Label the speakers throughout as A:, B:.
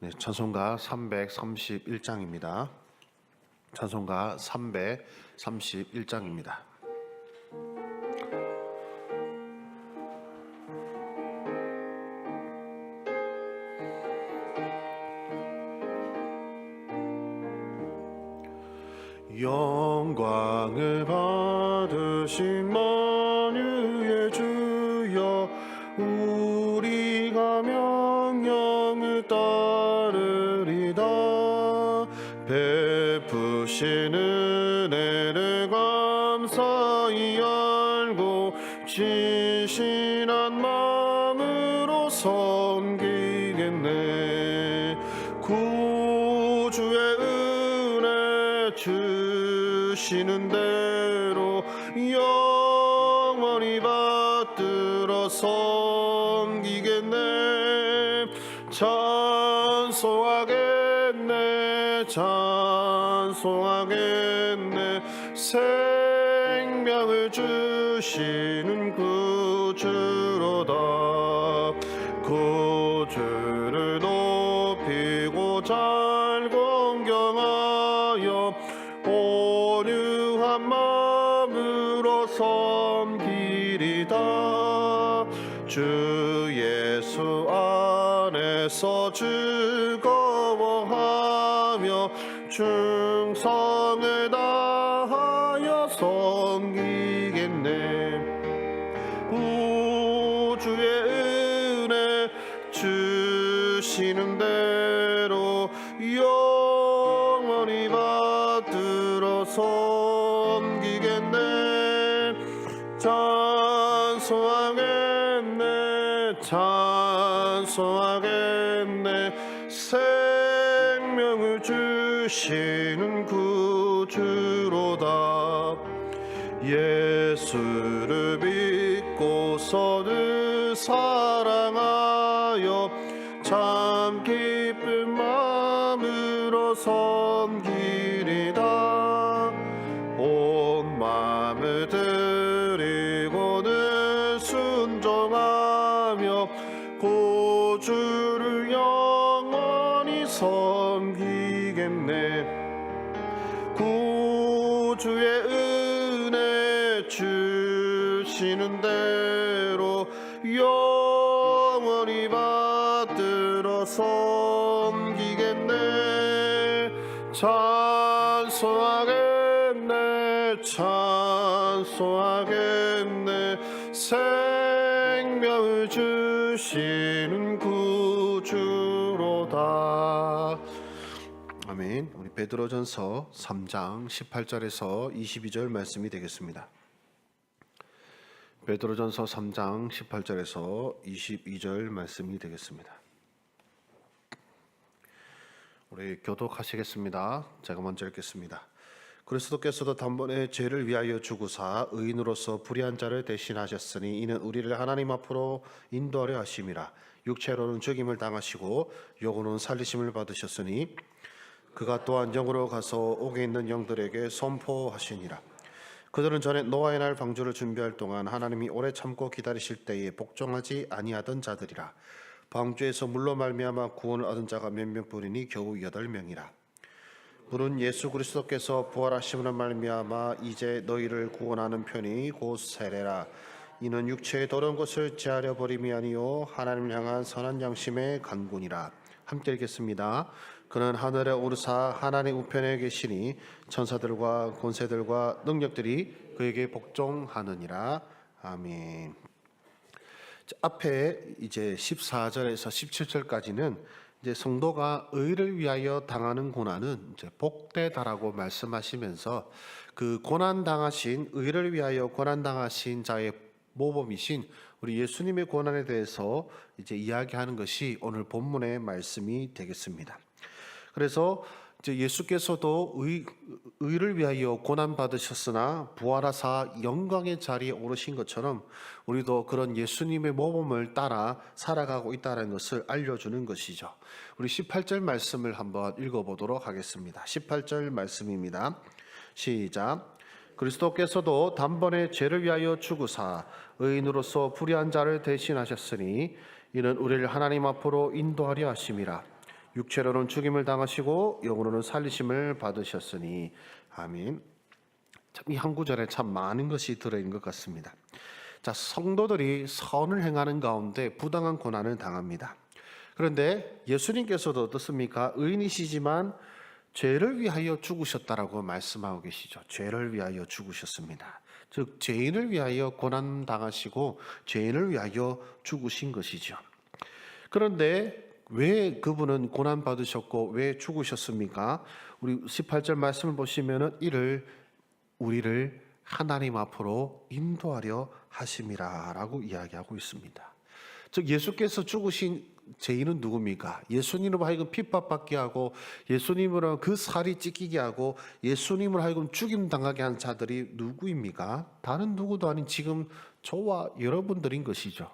A: 네, 찬송가 331장입니다. 찬송가 331장입니다. 영광을 받으신 만유의 주여, 우리가 명령을 따르리다. 베푸신 은혜를 감사히 알고 진실한 마음으로 섬기겠네. 구주의 은혜 주시는 대로 영원히 받들어 섬기겠네. 찬송하겠네, 찬송하겠네. 생명을 주시는 구주로다. 구주를 높이고 잘 공경하여 온유한 마음으로 섬기리다. 주 예수 안에서 즐거워하며 충성을 다하여 섬기겠네. 구주의 은혜 주시는 대로 영원히 받들어 섬기겠네. 찬송하겠네, 찬송하겠네. 생명을 주시는 구주로다. 예수를 믿고서 늘 사랑하여 참 기쁜 마음으로 섬기리다. 온 마음을 드리고 늘 순종하며 구주를 영원히 섬기겠네. 구주의 은혜 주시는 대로 영원히 받들어 섬기겠네. 찬송하겠네, 찬송하겠네. 생명을 주시는 구주로다. 아멘. 우리 베드로전서 3장 18절에서 22절 말씀이 되겠습니다. 베드로전서 3장 18절에서 22절 말씀이 되겠습니다. 우리 교독하시겠습니다. 제가 먼저 읽겠습니다. 그리스도께서도 단번에 죄를 위하여 죽으사 의인으로서 불의한 자를 대신하셨으니 이는 우리를 하나님 앞으로 인도하려 하심이라. 육체로는 죽임을 당하시고 영으로는 살리심을 받으셨으니 그가 또한 영으로 가서 옥에 있는 영들에게 선포하시니라. 그들은 전에 노아의 날 방주를 준비할 동안 하나님이 오래 참고 기다리실 때에 복종하지 아니하던 자들이라. 방주에서 물로 말미암아 구원을 얻은 자가 몇 명뿐이니 겨우 8명이라. 물은 예수 그리스도께서 부활하심으로 말미암아 이제 너희를 구원하는 편이 곧 세례라. 이는 육체의 더러운 것을 제하려 버림이 아니요 하나님을 향한 선한 양심의 간구니라. 함께 읽겠습니다. 그는 하늘에 오르사 하나님 우편에 계시니 천사들과 권세들과 능력들이 그에게 복종하느니라. 아멘. 앞에 이제 14절에서 17절까지는 이제 성도가 의를 위하여 당하는 고난은 이제 복되다라고 말씀하시면서 그 고난 당하신 의를 위하여 고난 당하신 자의 모범이신 우리 예수님의 고난에 대해서 이제 이야기하는 것이 오늘 본문의 말씀이 되겠습니다. 그래서 이제 예수께서도 의를 위하여 고난 받으셨으나 부활하사 영광의 자리에 오르신 것처럼 우리도 그런 예수님의 모범을 따라 살아가고 있다는 것을 알려주는 것이죠. 우리 18절 말씀을 한번 읽어보도록 하겠습니다. 18절 말씀입니다. 시작. 그리스도께서도 단번에 죄를 위하여 죽으사 의인으로서 불의한 자를 대신하셨으니 이는 우리를 하나님 앞으로 인도하려 하심이라. 육체로는 죽임을 당하시고 영으로는 살리심을 받으셨으니. 아멘. 참 이 한 구절에 참 많은 것이 들어있는 것 같습니다. 자, 성도들이 선을 행하는 가운데 부당한 고난을 당합니다. 그런데 예수님께서도 어떻습니까? 의인이시지만 죄를 위하여 죽으셨다라고 말씀하고 계시죠. 죄를 위하여 죽으셨습니다. 즉 죄인을 위하여 고난 당하시고 죄인을 위하여 죽으신 것이죠. 그런데 왜 그분은 고난 받으셨고 왜 죽으셨습니까? 우리 18절 말씀을 보시면은 이를 우리를 하나님 앞으로 인도하려 하심이라라고 이야기하고 있습니다. 즉 예수께서 죽으신 죄인은 누굽니까? 예수님으로 하여금 핍박받게 하고 예수님으로 그 살이 찢기게 하고 예수님으로 하여금 죽임 당하게 한 자들이 누구입니까? 다른 누구도 아닌 지금 저와 여러분들인 것이죠.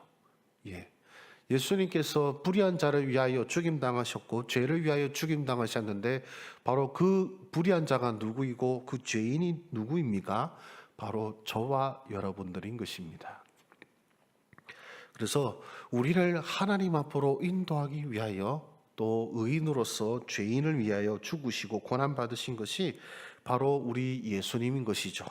A: 예. 예수님께서 불의한 자를 위하여 죽임 당하셨고 죄를 위하여 죽임 당하셨는데 바로 그 불의한 자가 누구이고 그 죄인이 누구입니까? 바로 저와 여러분들인 것입니다. 그래서 우리를 하나님 앞으로 인도하기 위하여 또 의인으로서 죄인을 위하여 죽으시고 고난 받으신 것이 바로 우리 예수님인 것이죠.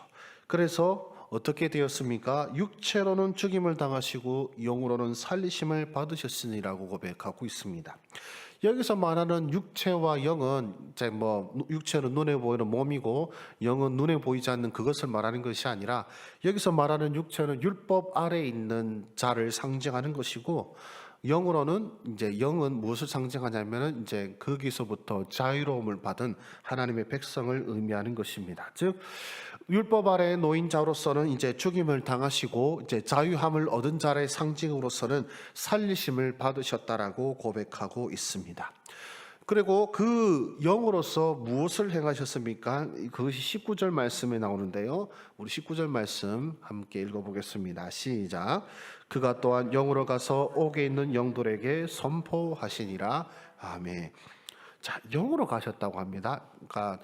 A: 그래서 어떻게 되었습니까? 육체로는 죽임을 당하시고 영으로는 살리심을 받으셨으니라고 고백하고 있습니다. 여기서 말하는 육체와 영은 이제 육체는 눈에 보이는 몸이고 영은 눈에 보이지 않는 그것을 말하는 것이 아니라 여기서 말하는 육체는 율법 아래에 있는 자를 상징하는 것이고 영으로는 이제 영은 무엇을 상징하냐면은 이제 거기서부터 자유로움을 받은 하나님의 백성을 의미하는 것입니다. 즉 율법 아래의 노인자로서는 이제 죽임을 당하시고 이제 자유함을 얻은 자의 상징으로서는 살리심을 받으셨다라고 고백하고 있습니다. 그리고 그 영으로서 무엇을 행하셨습니까? 그것이 19절 말씀에 나오는데요. 우리 19절 말씀 함께 읽어보겠습니다. 시작. 그가 또한 영으로 가서 옥에 있는 영들에게 선포하시니라. 아멘. 자, 영으로 가셨다고 합니다. 그러니까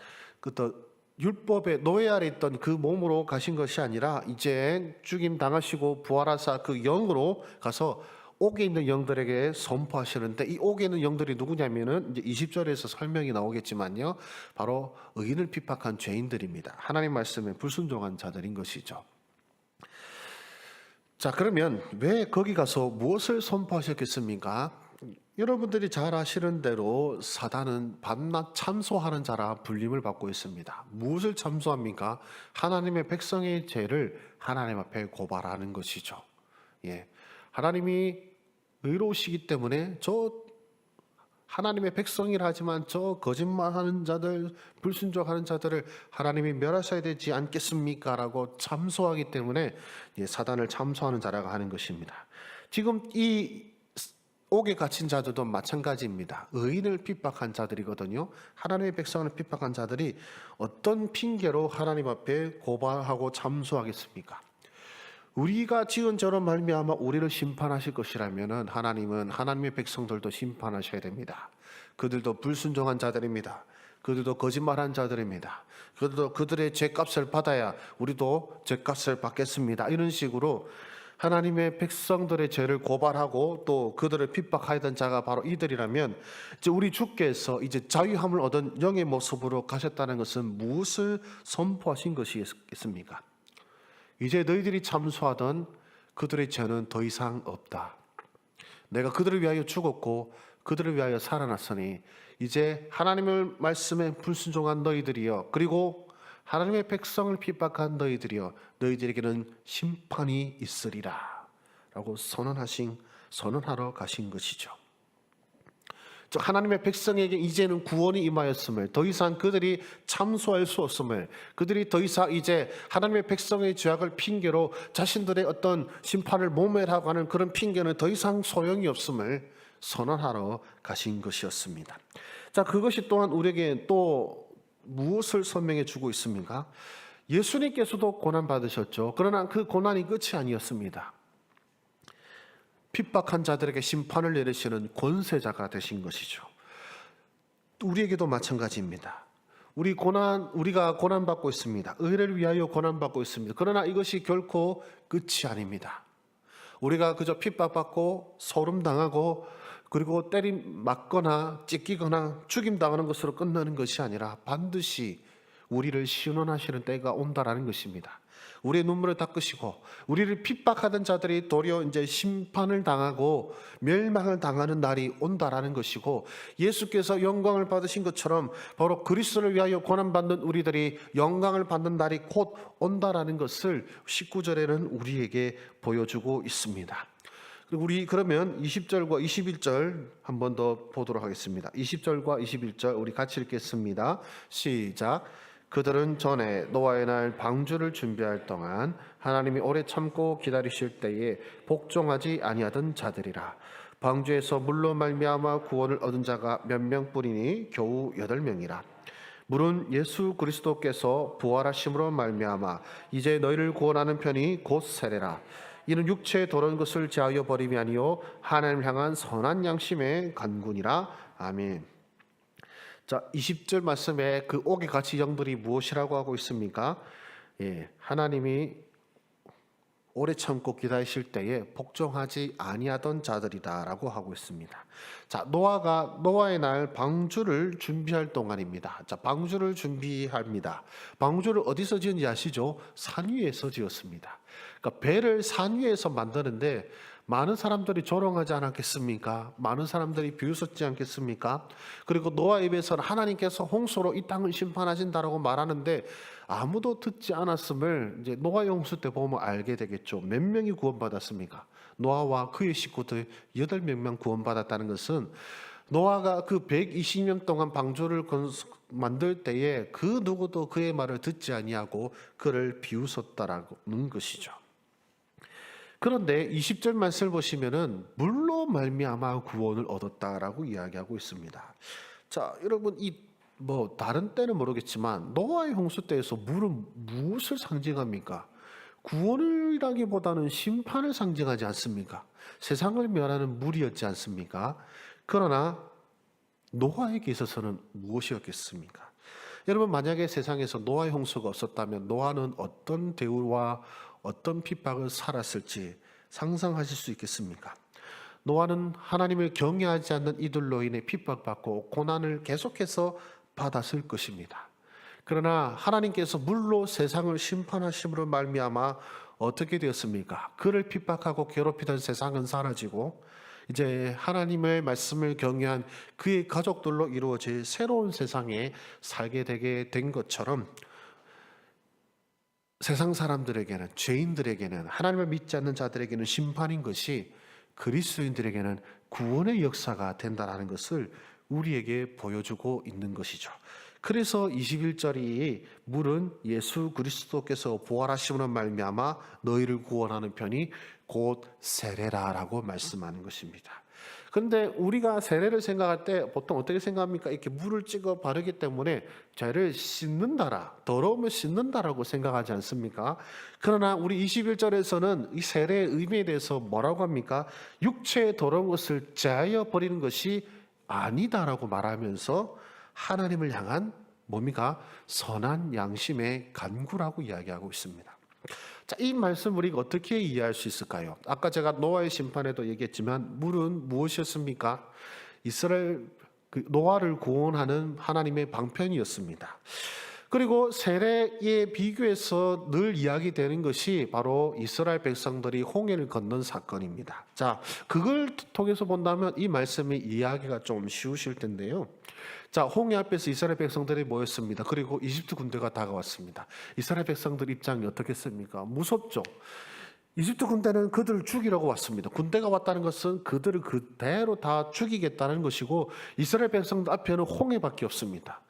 A: 율법의 노예 아래 있던 그 몸으로 가신 것이 아니라 이제 죽임 당하시고 부활하사 그 영으로 가서 옥에 있는 영들에게 선포하시는데 이 옥에 있는 영들이 누구냐면은 이제 20절에서 설명이 나오겠지만요. 바로 의인을 핍박한 죄인들입니다. 하나님 말씀에 불순종한 자들인 것이죠. 자, 그러면 왜 거기 가서 무엇을 선포하셨겠습니까? 여러분들이 잘 아시는 대로 사단은 밤낮 참소하는 자라 불림을 받고 있습니다. 무엇을 참소합니까? 하나님의 백성의 죄를 하나님 앞에 고발하는 것이죠. 예. 하나님이 의로우시기 때문에 저 하나님의 백성이라 하지만 저 거짓말하는 자들, 불순종하는 자들을 하나님이 멸하셔야 되지 않겠습니까? 라고 참소하기 때문에 사단을 참소하는 자라고 하는 것입니다. 지금 이 옥에 갇힌 자들도 마찬가지입니다. 의인을 핍박한 자들이거든요. 하나님의 백성을 핍박한 자들이 어떤 핑계로 하나님 앞에 고발하고 참소하겠습니까? 우리가 지은 저런 말미암아 우리를 심판하실 것이라면은 하나님은 하나님의 백성들도 심판하셔야 됩니다. 그들도 불순종한 자들입니다. 그들도 거짓말한 자들입니다. 그들도 그들의 죄값을 받아야 우리도 죄값을 받겠습니다. 이런 식으로 하나님의 백성들의 죄를 고발하고 또 그들을 핍박하던 자가 바로 이들이라면 이제 우리 주께서 이제 자유함을 얻은 영의 모습으로 가셨다는 것은 무엇을 선포하신 것이겠습니까? 이제 너희들이 참소하던 그들의 죄는 더 이상 없다. 내가 그들을 위하여 죽었고 그들을 위하여 살아났으니 이제 하나님의 말씀에 불순종한 너희들이여 그리고 하나님의 백성을 핍박한 너희들이여 너희들에게는 심판이 있으리라 라고 선언하러 가신 것이죠. 즉 하나님의 백성에게 이제는 구원이 임하였음을 더 이상 그들이 참소할 수 없음을 그들이 더 이상 이제 하나님의 백성의 죄악을 핑계로 자신들의 어떤 심판을 모면하고 하는 그런 핑계는 더 이상 소용이 없음을 선언하러 가신 것이었습니다. 자, 그것이 또한 우리에게 또 무엇을 설명해 주고 있습니까? 예수님께서도 고난 받으셨죠. 그러나 그 고난이 끝이 아니었습니다. 핍박한 자들에게 심판을 내리시는 권세자가 되신 것이죠. 우리에게도 마찬가지입니다. 우리가 고난받고 있습니다. 의를 위하여 고난받고 있습니다. 그러나 이것이 결코 끝이 아닙니다. 우리가 그저 핍박받고 소름당하고 그리고 맞거나 찢기거나 죽임당하는 것으로 끝나는 것이 아니라 반드시 우리를 신원하시는 때가 온다라는 것입니다. 우리의 눈물을 닦으시고 우리를 핍박하던 자들이 도리어 이제 심판을 당하고 멸망을 당하는 날이 온다라는 것이고, 예수께서 영광을 받으신 것처럼 바로 그리스도를 위하여 고난받는 우리들이 영광을 받는 날이 곧 온다라는 것을 19절에는 우리에게 보여주고 있습니다. 우리 그러면 20절과 21절 한 번 더 보도록 하겠습니다. 20절과 21절 우리 같이 읽겠습니다. 시작. 그들은 전에 노아의 날 방주를 준비할 동안 하나님이 오래 참고 기다리실 때에 복종하지 아니하던 자들이라. 방주에서 물로 말미암아 구원을 얻은 자가 몇 명뿐이니 겨우 8명이라. 물은 예수 그리스도께서 부활하심으로 말미암아 이제 너희를 구원하는 편이 곧 세례라. 이는 육체에 더러운 것을 제하여 버림이 아니요 하나님을 향한 선한 양심의 간군이라. 아멘. 자, 20절 말씀에 그 옥의 가치 영들이 무엇이라고 하고 있습니까? 하나님이 오래 참고 기다리실 때에 복종하지 아니하던 자들이다라고 하고 있습니다. 자, 노아의 날 방주를 준비할 동안입니다. 자, 방주를 준비합니다. 방주를 어디서 지은지 아시죠? 산 위에서 지었습니다. 그러니까 배를 산 위에서 만드는데 많은 사람들이 조롱하지 않았겠습니까? 많은 사람들이 비웃었지 않겠습니까? 그리고 노아 입에서는 하나님께서 홍수로 이 땅을 심판하신다라고 말하는데 아무도 듣지 않았음을 이제 노아 홍수 때 보면 알게 되겠죠. 몇 명이 구원받았습니까? 노아와 그의 식구들 8명만 구원받았다는 것은 노아가 그 120년 동안 방주를 만들 때에 그 누구도 그의 말을 듣지 아니하고 그를 비웃었다라는 것이죠. 그런데 20절 말씀을 보시면은 물로 말미암아 구원을 얻었다라고 이야기하고 있습니다. 자, 여러분 다른 때는 모르겠지만 노아의 홍수 때에서 물은 무엇을 상징합니까? 구원이라기보다는 심판을 상징하지 않습니까? 세상을 멸하는 물이었지 않습니까? 그러나 노아에게 있어서는 무엇이었겠습니까? 여러분, 만약에 세상에서 노아의 홍수가 없었다면 노아는 어떤 대우와 어떤 핍박을 살았을지 상상하실 수 있겠습니까? 노아는 하나님을 경외하지 않는 이들로 인해 핍박받고 고난을 계속해서 받았을 것입니다. 그러나 하나님께서 물로 세상을 심판하심으로 말미암아 어떻게 되었습니까? 그를 핍박하고 괴롭히던 세상은 사라지고 이제 하나님의 말씀을 경외한 그의 가족들로 이루어질 새로운 세상에 살게 되게 된 것처럼 세상 사람들에게는, 죄인들에게는, 하나님을 믿지 않는 자들에게는 심판인 것이 그리스도인들에게는 구원의 역사가 된다는 것을 우리에게 보여주고 있는 것이죠. 그래서 21절이 물은 예수 그리스도께서 부활하심으로 말미암아 너희를 구원하는 편이 곧 세례라라고 말씀하는 것입니다. 그런데 우리가 세례를 생각할 때 보통 어떻게 생각합니까? 이렇게 물을 찍어 바르기 때문에 죄를 씻는다라, 더러움을 씻는다라고 생각하지 않습니까? 그러나 우리 21절에서는 이 세례의 의미에 대해서 뭐라고 합니까? 육체의 더러운 것을 제하여 버리는 것이 아니다라고 말하면서 하나님을 향한 뭡니까? 선한 양심의 간구라고 이야기하고 있습니다. 자, 이 말씀 우리가 어떻게 이해할 수 있을까요? 아까 제가 노아의 심판에도 얘기했지만 물은 무엇이었습니까? 노아를 구원하는 하나님의 방편이었습니다. 그리고 세례에 비교해서 늘 이야기되는 것이 바로 이스라엘 백성들이 홍해를 건넌 사건입니다. 자, 그걸 통해서 본다면 이 말씀의 이해하기가 좀 쉬우실 텐데요. 자, 홍해 앞에서 이스라엘 백성들이 모였습니다. 그리고 이집트 군대가 다가왔습니다. 이스라엘 백성들 입장이 어떻겠습니까? 무섭죠. 이집트 군대는 그들을 죽이려고 왔습니다. 군대가 왔다는 것은 그들을 그대로 다 죽이겠다는 것이고 이스라엘 백성들 앞에는 홍해밖에 없습니다.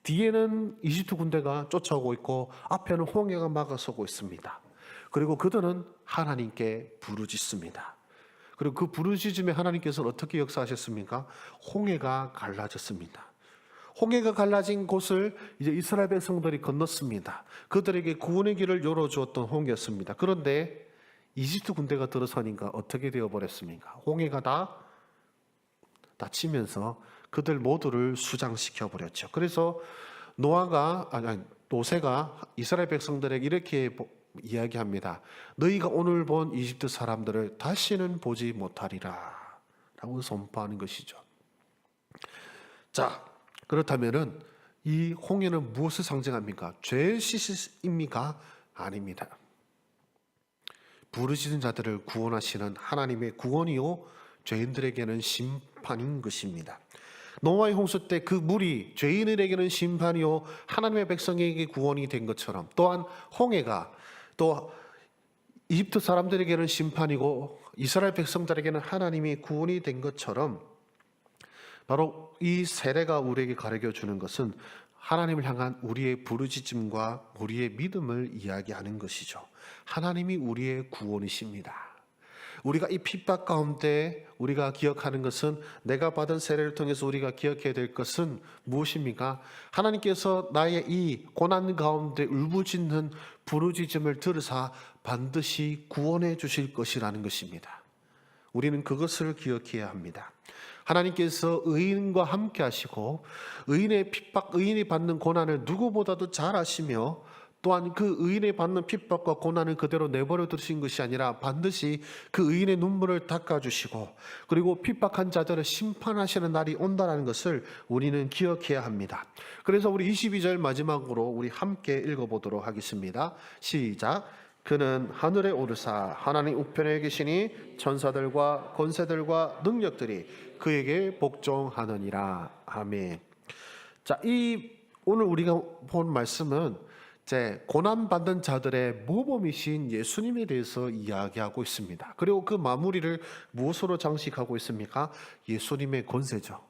A: 뒤에는 이집트 군대가 쫓아오고 있고 앞에는 홍해가 막아서고 있습니다. 그리고 그들은 하나님께 부르짖습니다. 그리고 그 부르짖음에 하나님께서는 어떻게 역사하셨습니까? 홍해가 갈라졌습니다. 홍해가 갈라진 곳을 이제 이스라엘 백성들이 건넜습니다. 그들에게 구원의 길을 열어주었던 홍해였습니다. 그런데 이집트 군대가 들어서니까 어떻게 되어버렸습니까? 홍해가 다 닫히면서 그들 모두를 수장시켜 버렸죠. 그래서 모세가 이스라엘 백성들에게 이렇게 이야기합니다. 너희가 오늘 본 이집트 사람들을 다시는 보지 못하리라 라고 선포하는 것이죠. 자, 그렇다면은 이 홍해는 무엇을 상징합니까? 죄를 씻으십니까? 아닙니다. 부르짖은 자들을 구원하시는 하나님의 구원이요 죄인들에게는 심판인 것입니다. 노아의 홍수 때 그 물이 죄인들에게는 심판이요 하나님의 백성에게 구원이 된 것처럼, 또한 홍해가 또 이집트 사람들에게는 심판이고 이스라엘 백성들에게는 하나님이 구원이 된 것처럼, 바로 이 세례가 우리에게 가르쳐 주는 것은 하나님을 향한 우리의 부르짖음과 우리의 믿음을 이야기하는 것이죠. 하나님이 우리의 구원이십니다. 우리가 이 핍박 가운데 우리가 기억하는 것은, 내가 받은 세례를 통해서 우리가 기억해야 될 것은 무엇입니까? 하나님께서 나의 이 고난 가운데 울부짖는 부르짖음을 들으사 반드시 구원해 주실 것이라는 것입니다. 우리는 그것을 기억해야 합니다. 하나님께서 의인과 함께 하시고 의인의 핍박, 의인이 받는 고난을 누구보다도 잘 아시며, 또한 그 의인이 받는 핍박과 고난을 그대로 내버려 두신 것이 아니라 반드시 그 의인의 눈물을 닦아주시고, 그리고 핍박한 자들을 심판하시는 날이 온다는 것을 우리는 기억해야 합니다. 그래서 우리 22절 마지막으로 우리 함께 읽어보도록 하겠습니다. 시작. 그는 하늘에 오르사 하나님 우편에 계시니 천사들과 권세들과 능력들이 그에게 복종하느니라. 아멘. 자, 이 오늘 우리가 본 말씀은 이제 고난받는 자들의 모범이신 예수님에 대해서 이야기하고 있습니다. 그리고 그 마무리를 무엇으로 장식하고 있습니까? 예수님의 권세죠.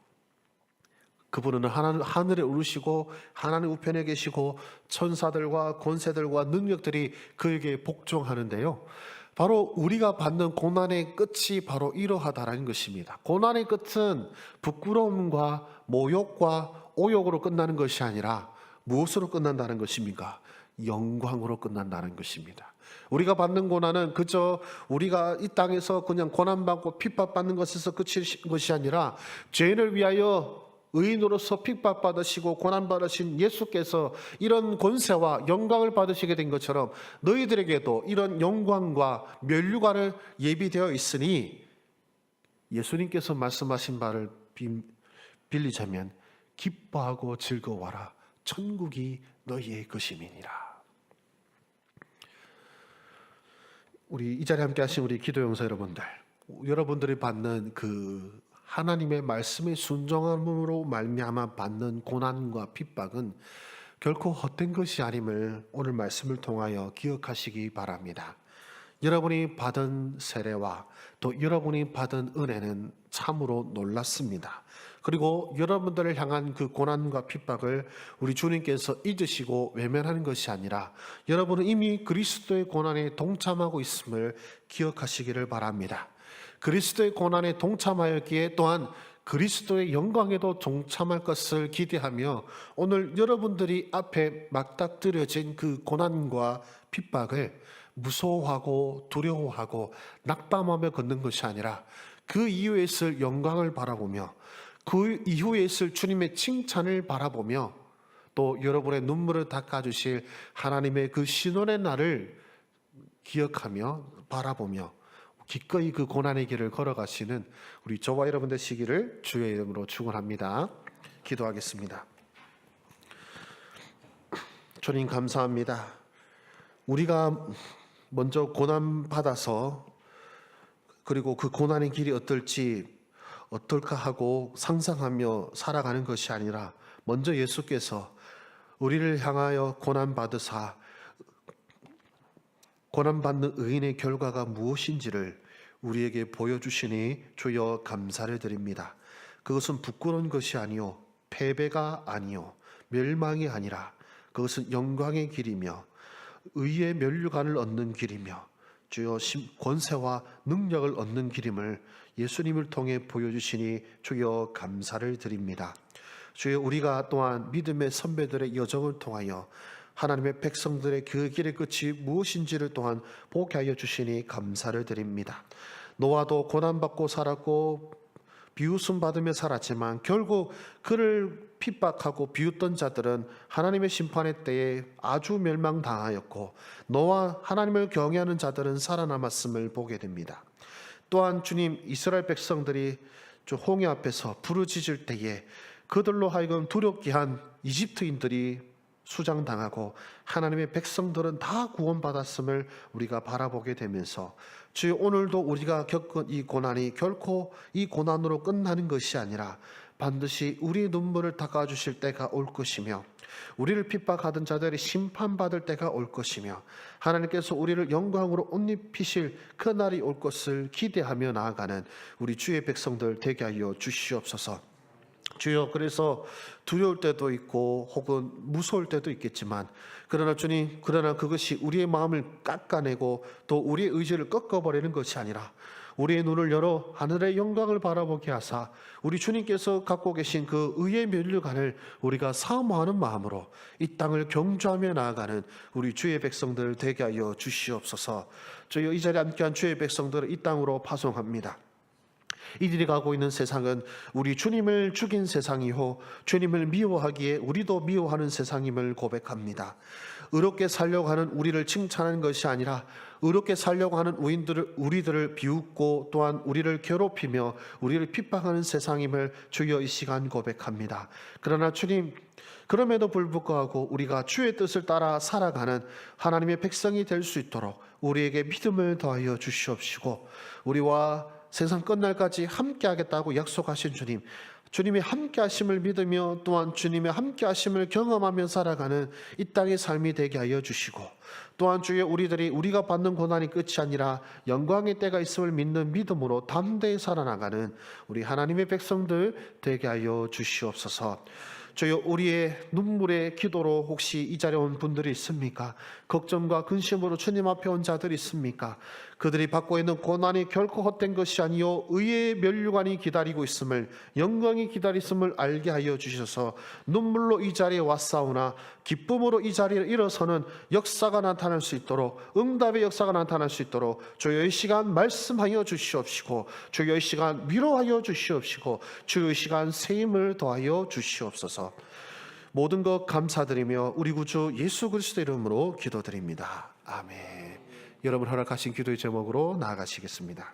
A: 그분은 하늘에 오르시고 하나님 우편에 계시고 천사들과 권세들과 능력들이 그에게 복종하는데요, 바로 우리가 받는 고난의 끝이 바로 이러하다라는 것입니다. 고난의 끝은 부끄러움과 모욕과 오욕으로 끝나는 것이 아니라 무엇으로 끝난다는 것입니까? 영광으로 끝난다는 것입니다. 우리가 받는 고난은 그저 우리가 이 땅에서 그냥 고난받고 핍박받는 것에서 끝인 것이 아니라, 죄인을 위하여 의인으로서 핍박받으시고 고난받으신 예수께서 이런 권세와 영광을 받으시게 된 것처럼 너희들에게도 이런 영광과 면류관을 예비되어 있으니, 예수님께서 말씀하신 바를 빌리자면 기뻐하고 즐거워하라, 천국이 너희의 것임이니라. 우리 이 자리에 함께 하신 우리 기도 용사 여러분들, 여러분들이 받는 그 하나님의 말씀에 순종함으로 말미암아 받는 고난과 핍박은 결코 헛된 것이 아님을 오늘 말씀을 통하여 기억하시기 바랍니다. 여러분이 받은 세례와 또 여러분이 받은 은혜는 참으로 놀랐습니다. 그리고 여러분들을 향한 그 고난과 핍박을 우리 주님께서 잊으시고 외면하는 것이 아니라, 여러분은 이미 그리스도의 고난에 동참하고 있음을 기억하시기를 바랍니다. 그리스도의 고난에 동참하였기에 또한 그리스도의 영광에도 동참할 것을 기대하며, 오늘 여러분들이 앞에 맞닥뜨려진 그 고난과 핍박을 무서워하고 두려워하고 낙담하며 걷는 것이 아니라, 그 이후에 있을 영광을 바라보며 그 이후에 있을 주님의 칭찬을 바라보며, 또 여러분의 눈물을 닦아주실 하나님의 그 신원의 날을 기억하며 바라보며 기꺼이 그 고난의 길을 걸어가시는 우리 저와 여러분 되시기를 주의 이름으로 축원합니다. 기도하겠습니다. 주님 감사합니다. 우리가 먼저 고난 받아서, 그리고 그 고난의 길이 어떨까 하고 상상하며 살아가는 것이 아니라, 먼저 예수께서 우리를 향하여 고난 받으사 고난받는 의인의 결과가 무엇인지를 우리에게 보여주시니 주여 감사를 드립니다. 그것은 부끄러운 것이 아니요 패배가 아니요 멸망이 아니라, 그것은 영광의 길이며 의의 면류관을 얻는 길이며 주여 권세와 능력을 얻는 길임을 예수님을 통해 보여주시니 주여 감사를 드립니다. 주여, 우리가 또한 믿음의 선배들의 여정을 통하여 하나님의 백성들의 그 길의 끝이 무엇인지를 또한 보게 하여 주시니 감사를 드립니다. 노아도 고난받고 살았고 비웃음 받으며 살았지만 결국 그를 핍박하고 비웃던 자들은 하나님의 심판의 때에 아주 멸망당하였고, 노아 하나님을 경외하는 자들은 살아남았음을 보게 됩니다. 또한 주님, 이스라엘 백성들이 저 홍해 앞에서 부르짖을 때에 그들로 하여금 두렵게 한 이집트인들이 수장당하고 하나님의 백성들은 다 구원받았음을 우리가 바라보게 되면서 주여, 오늘도 우리가 겪은 이 고난이 결코 이 고난으로 끝나는 것이 아니라 반드시 우리의 눈물을 닦아주실 때가 올 것이며, 우리를 핍박하던 자들이 심판받을 때가 올 것이며, 하나님께서 우리를 영광으로 옷 입히실 그날이 올 것을 기대하며 나아가는 우리 주의 백성들 되게 하여 주시옵소서. 주여, 그래서 두려울 때도 있고 혹은 무서울 때도 있겠지만, 그러나 주님, 그러나 그것이 우리의 마음을 깎아내고 또 우리의 의지를 꺾어버리는 것이 아니라 우리의 눈을 열어 하늘의 영광을 바라보게 하사 우리 주님께서 갖고 계신 그 의의 면류관을 우리가 사모하는 마음으로 이 땅을 경주하며 나아가는 우리 주의 백성들 되게 하여 주시옵소서. 주여, 이 자리에 함께한 주의 백성들을 이 땅으로 파송합니다. 이들이 가고 있는 세상은 우리 주님을 죽인 세상이요, 주님을 미워하기에 우리도 미워하는 세상임을 고백합니다. 의롭게 살려고 하는 우리를 칭찬하는 것이 아니라 의롭게 살려고 하는 우리들을 비웃고 또한 우리를 괴롭히며 우리를 핍박하는 세상임을 주여 이 시간 고백합니다. 그러나 주님, 그럼에도 불구하고 우리가 주의 뜻을 따라 살아가는 하나님의 백성이 될 수 있도록 우리에게 믿음을 더하여 주시옵시고, 우리와 세상 끝날까지 함께 하겠다고 약속하신 주님, 주님의 함께 하심을 믿으며 또한 주님의 함께 하심을 경험하며 살아가는 이 땅의 삶이 되게 하여 주시고, 또한 주여, 우리가 받는 고난이 끝이 아니라 영광의 때가 있음을 믿는 믿음으로 담대히 살아나가는 우리 하나님의 백성들 되게 하여 주시옵소서. 주여, 우리의 눈물의 기도로 혹시 이 자리에 온 분들이 있습니까? 걱정과 근심으로 주님 앞에 온 자들이 있습니까? 그들이 받고 있는 고난이 결코 헛된 것이 아니요 의의 면류관이 기다리고 있음을, 영광이 기다리음을 알게 하여 주셔서 눈물로 이 자리에 왔사오나 기쁨으로 이 자리에 일어서는 역사가 나타날 수 있도록, 응답의 역사가 나타날 수 있도록 주여 이 시간 말씀하여 주시옵시고, 주여 이 시간 위로하여 주시옵시고, 주여 이 시간 세임을 더하여 주시옵소서. 모든 것 감사드리며 우리 구주 예수 그리스도 이름으로 기도드립니다. 아멘. 여러분, 허락하신 기도의 제목으로 나아가시겠습니다.